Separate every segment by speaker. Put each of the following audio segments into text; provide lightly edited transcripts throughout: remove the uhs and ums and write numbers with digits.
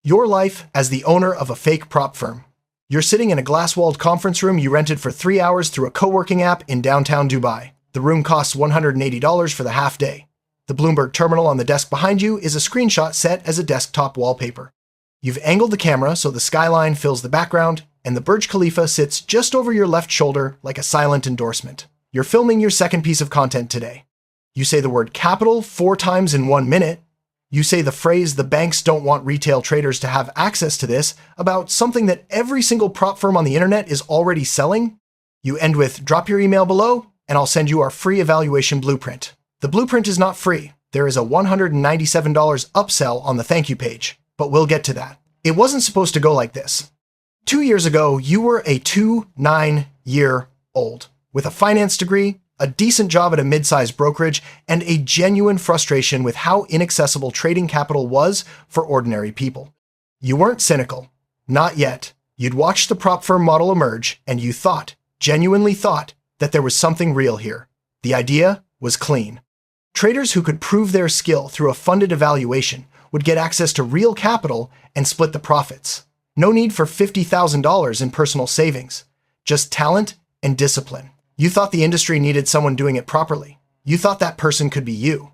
Speaker 1: Your life as the owner of a fake prop firm. You're sitting in a glass-walled conference room you rented for 3 hours through a co-working app in downtown Dubai. The room costs $180 for the half day. The Bloomberg terminal on the desk behind you is a screenshot set as a desktop wallpaper. You've angled the camera so the skyline fills the background, and the Burj Khalifa sits just over your left shoulder like a silent endorsement. You're filming your second piece of content today. You say the word capital 4 times in 1 minute. You say the phrase, "the banks don't want retail traders to have access to this," about something that every single prop firm on the internet is already selling. You end with, "Drop your email below, and I'll send you our free evaluation blueprint." The blueprint is not free. There is a $197 upsell on the thank you page, but we'll get to that. It wasn't supposed to go like this. 2 years ago, you were a 29-year-old with a finance degree, a decent job at a mid-sized brokerage, and a genuine frustration with how inaccessible trading capital was for ordinary people. You weren't cynical. Not yet. You'd watched the prop firm model emerge, and you thought, genuinely thought, that there was something real here. The idea was clean. Traders who could prove their skill through a funded evaluation would get access to real capital and split the profits. No need for $50,000 in personal savings. Just talent and discipline. You thought the industry needed someone doing it properly. You thought that person could be you.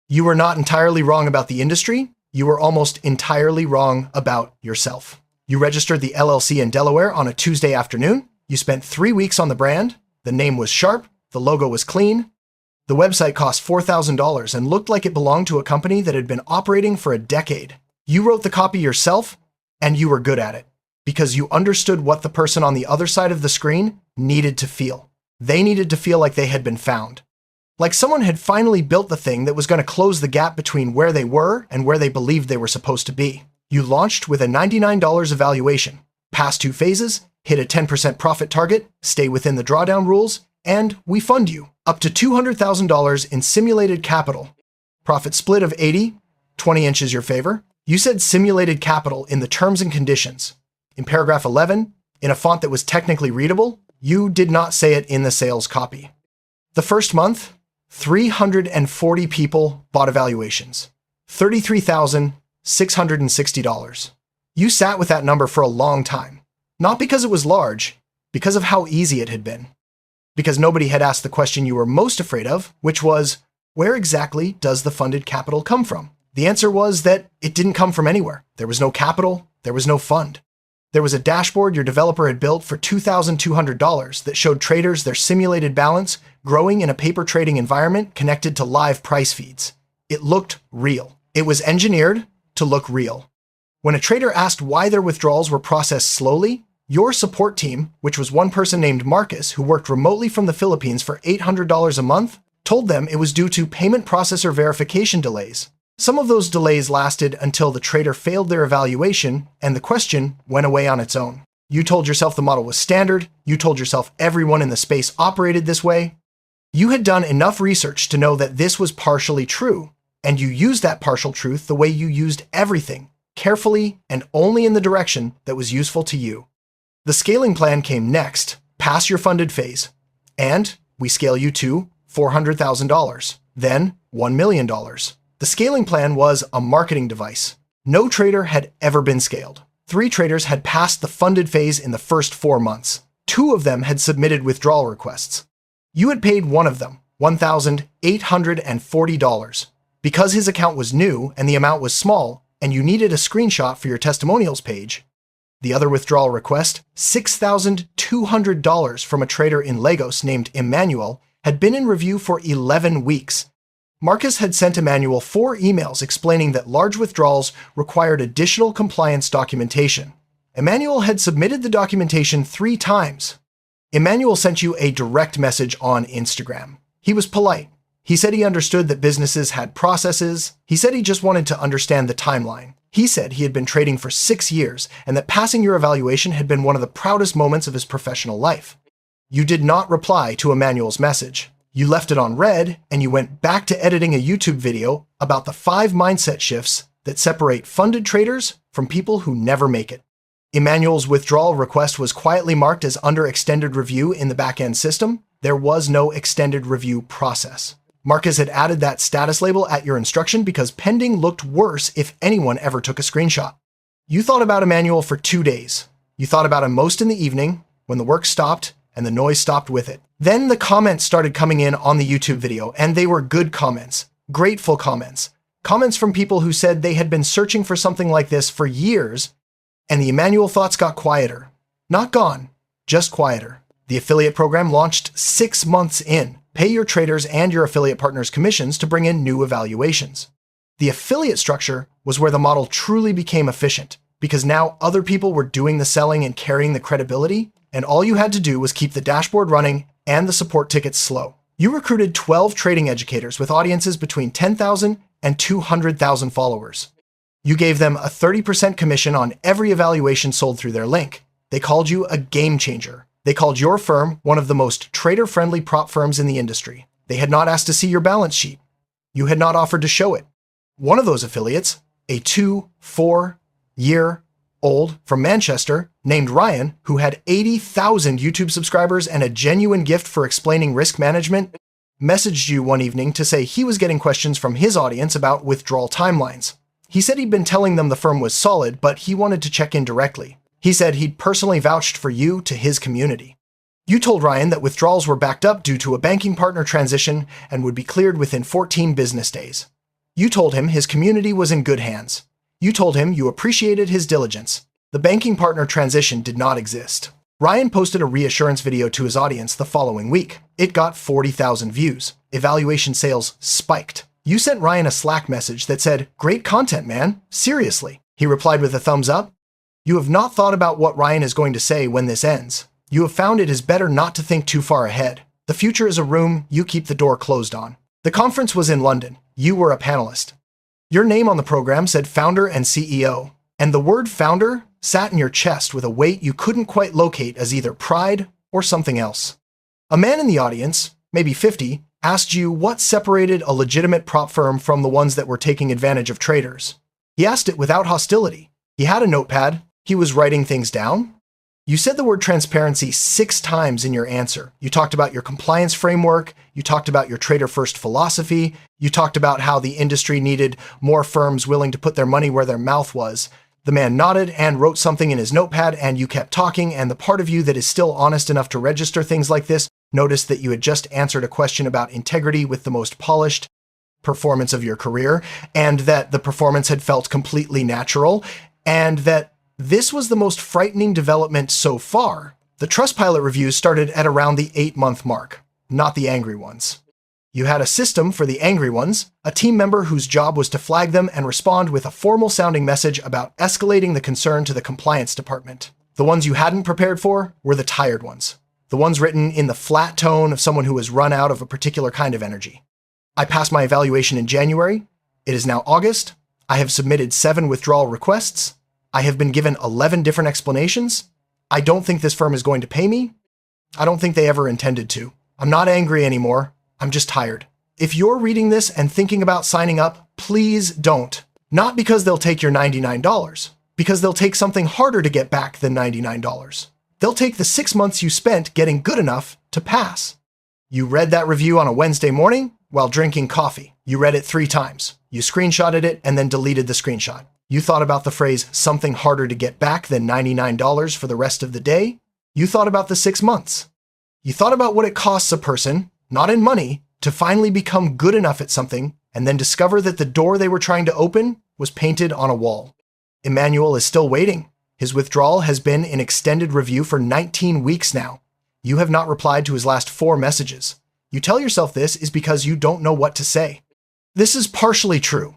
Speaker 1: You were not entirely wrong about the industry. You were almost entirely wrong about yourself. You registered the LLC in Delaware on a Tuesday afternoon. You spent 3 weeks on the brand. The name was sharp. The logo was clean. The website cost $4,000 and looked like it belonged to a company that had been operating for a decade. You wrote the copy yourself, and you were good at it because you understood what the person on the other side of the screen needed to feel. They needed to feel like they had been found. Like someone had finally built the thing that was going to close the gap between where they were and where they believed they were supposed to be. You launched with a $99 evaluation, passed 2 phases, hit a 10% profit target, stay within the drawdown rules, and we fund you up to $200,000 in simulated capital. Profit split of 80, 20 inches your favor. You said simulated capital in the terms and conditions. In paragraph 11, in a font that was technically readable, you did not say it in the sales copy. The first month, 340 people bought evaluations, $33,660. You sat with that number for a long time, not because it was large, because of how easy it had been. Because nobody had asked the question you were most afraid of, which was, where exactly does the funded capital come from? The answer was that it didn't come from anywhere. There was no capital, there was no fund. There was a dashboard your developer had built for $2,200 that showed traders their simulated balance growing in a paper trading environment connected to live price feeds. It looked real. It was engineered to look real. When a trader asked why their withdrawals were processed slowly, your support team, which was one person named Marcus who worked remotely from the Philippines for $800 a month, told them it was due to payment processor verification delays. Some of those delays lasted until the trader failed their evaluation and the question went away on its own. You told yourself the model was standard. You told yourself everyone in the space operated this way. You had done enough research to know that this was partially true, and you used that partial truth the way you used everything, carefully and only in the direction that was useful to you. The scaling plan came next, past your funded phase, and we scale you to $400,000, then $1 million. The scaling plan was a marketing device. No trader had ever been scaled. 3 traders had passed the funded phase in the first 4 months. 2 of them had submitted withdrawal requests. You had paid one of them $1,840 because his account was new and the amount was small and you needed a screenshot for your testimonials page. The other withdrawal request, $6,200 from a trader in Lagos named Emmanuel, had been in review for 11 weeks. Marcus had sent Emmanuel 4 emails explaining that large withdrawals required additional compliance documentation. Emmanuel had submitted the documentation 3 times. Emmanuel sent you a direct message on Instagram. He was polite. He said he understood that businesses had processes. He said he just wanted to understand the timeline. He said he had been trading for 6 years and that passing your evaluation had been one of the proudest moments of his professional life. You did not reply to Emmanuel's message. You left it on red and you went back to editing a YouTube video about the 5 mindset shifts that separate funded traders from people who never make it. Emmanuel's withdrawal request was quietly marked as under extended review in the back-end system. There was no extended review process. Marcus had added that status label at your instruction because pending looked worse if anyone ever took a screenshot. You thought about Emmanuel for 2 days. You thought about him most in the evening, when the work stopped and the noise stopped with it. Then the comments started coming in on the YouTube video, and they were good comments, grateful comments. Comments from people who said they had been searching for something like this for years, and the Emmanuel thoughts got quieter. Not gone, just quieter. The affiliate program launched 6 months in. Pay your traders and your affiliate partners commissions to bring in new evaluations. The affiliate structure was where the model truly became efficient, because now other people were doing the selling and carrying the credibility, and all you had to do was keep the dashboard running and the support tickets slow. You recruited 12 trading educators with audiences between 10,000 and 200,000 followers. You gave them a 30% commission on every evaluation sold through their link. They called you a game changer. They called your firm one of the most trader-friendly prop firms in the industry. They had not asked to see your balance sheet. You had not offered to show it. One of those affiliates, a 2-4-year-old from Manchester named Ryan, who had 80,000 YouTube subscribers and a genuine gift for explaining risk management, messaged you one evening to say he was getting questions from his audience about withdrawal timelines. He said he'd been telling them the firm was solid, but he wanted to check in directly. He said he'd personally vouched for you to his community. You told Ryan that withdrawals were backed up due to a banking partner transition and would be cleared within 14 business days. You told him his community was in good hands. You told him you appreciated his diligence. The banking partner transition did not exist. Ryan posted a reassurance video to his audience the following week. It got 40,000 views. Evaluation sales spiked. You sent Ryan a Slack message that said, "Great content, man. Seriously." He replied with a thumbs up. You have not thought about what Ryan is going to say when this ends. You have found it is better not to think too far ahead. The future is a room you keep the door closed on. The conference was in London. You were a panelist. Your name on the program said founder and CEO, and the word founder sat in your chest with a weight you couldn't quite locate as either pride or something else. A man in the audience, maybe 50, asked you what separated a legitimate prop firm from the ones that were taking advantage of traders. He asked it without hostility. He had a notepad. He was writing things down. You said the word transparency 6 times in your answer. You talked about your compliance framework. You talked about your trader-first philosophy. You talked about how the industry needed more firms willing to put their money where their mouth was. The man nodded and wrote something in his notepad, and you kept talking, and the part of you that is still honest enough to register things like this noticed that you had just answered a question about integrity with the most polished performance of your career, and that the performance had felt completely natural, and that this was the most frightening development so far. The Trustpilot reviews started at around the 8-month mark, not the angry ones. You had a system for the angry ones, a team member whose job was to flag them and respond with a formal-sounding message about escalating the concern to the compliance department. The ones you hadn't prepared for were the tired ones, the ones written in the flat tone of someone who has run out of a particular kind of energy. I passed my evaluation in January. It is now August. I have submitted 7 withdrawal requests. I have been given 11 different explanations. I don't think this firm is going to pay me. I don't think they ever intended to. I'm not angry anymore. I'm just tired. If you're reading this and thinking about signing up, please don't. Not because they'll take your $99, because they'll take something harder to get back than $99. They'll take the 6 months you spent getting good enough to pass. You read that review on a Wednesday morning while drinking coffee. You read it 3 times. You screenshotted it and then deleted the screenshot. You thought about the phrase something harder to get back than $99 for the rest of the day. You thought about the 6 months. You thought about what it costs a person, not in money, to finally become good enough at something and then discover that the door they were trying to open was painted on a wall. Emmanuel is still waiting. His withdrawal has been in extended review for 19 weeks now. You have not replied to his last 4 messages. You tell yourself this is because you don't know what to say. This is partially true.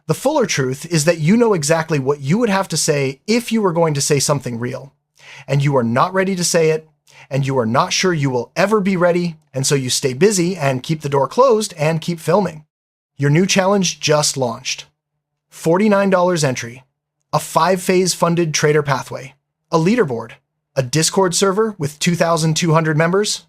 Speaker 1: The fuller truth is that you know exactly what you would have to say if you were going to say something real. And you are not ready to say it, and you are not sure you will ever be ready, and so you stay busy and keep the door closed and keep filming. Your new challenge just launched. $49 entry, a 5-phase funded trader pathway, a leaderboard, a Discord server with 2,200 members,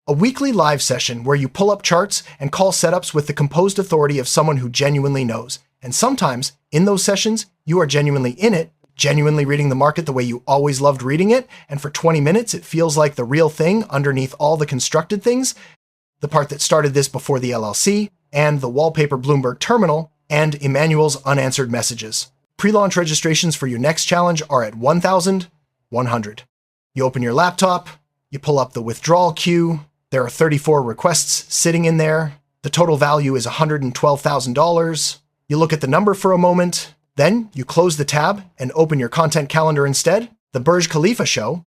Speaker 1: a weekly live session where you pull up charts and call setups with the composed authority of someone who genuinely knows. And sometimes, in those sessions, you are genuinely in it, genuinely reading the market the way you always loved reading it, and for 20 minutes it feels like the real thing underneath all the constructed things, the part that started this before the LLC, and the wallpaper Bloomberg terminal, and Emmanuel's unanswered messages. Pre-launch registrations for your next challenge are at 1,100. You open your laptop, you pull up the withdrawal queue. There are 34 requests sitting in there. The total value is $112,000. You look at the number for a moment, then you close the tab and open your content calendar instead. The Burj Khalifa show,